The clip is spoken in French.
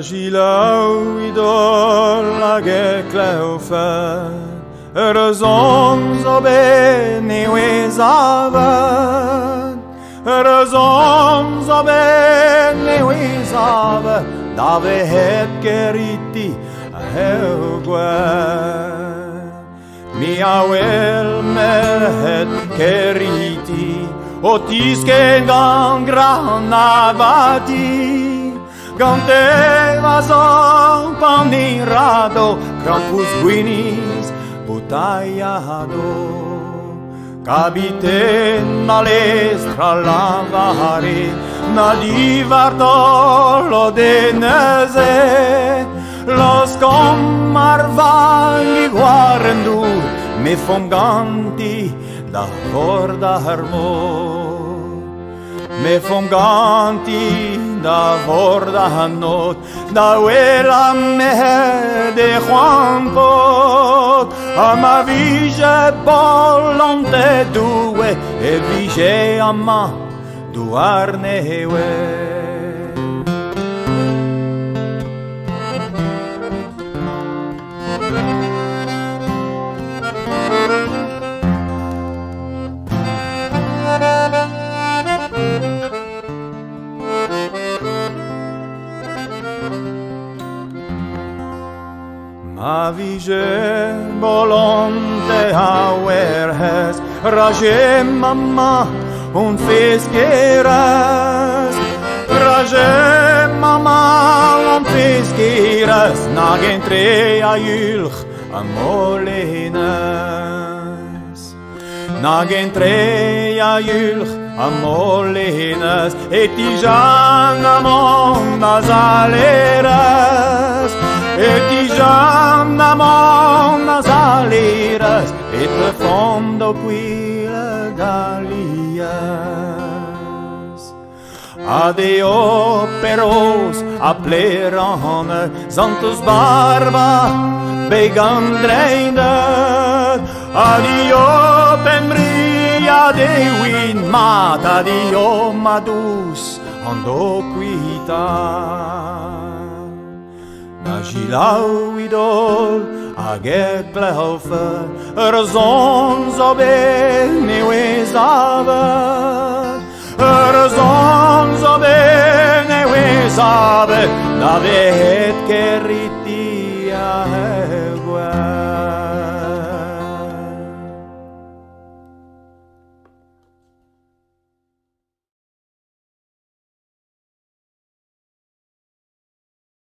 Nagilau idol agek laufen, Răzons obe newezaven, Răzons obe newezaven, Dave het geriti helgwen. Miauel merhet geriti, Otisken gang granavati, Gante vazon panirado, Campus guinis butaiado. Capiten malestra lavare, Nadivardolo deneze, Los commarvagli guarendur, Me fonganti da corda harmon. Me fonganti da vorda not, da uela me de Juan pot, a ma vige bolonte due, e vige a ma duarnewe. Ma vige bolonte hauerhes, Raje mamma un fiskeres, Raje mamma un fiskeres, Nagen treia julch amolines, Nagen treia julch amolines, Et ijan amon nazaleres, Et ijan amon nazaleres, Et le fondo qui le galias. Adeo peros aplerane, Zantus barba begandreinder, Adio pemria de win mat, Adio madus andoquita. Nagilau idol agek plehaufe, Răzons obe newezaven, Răzons obe newezaven, Dave het geriti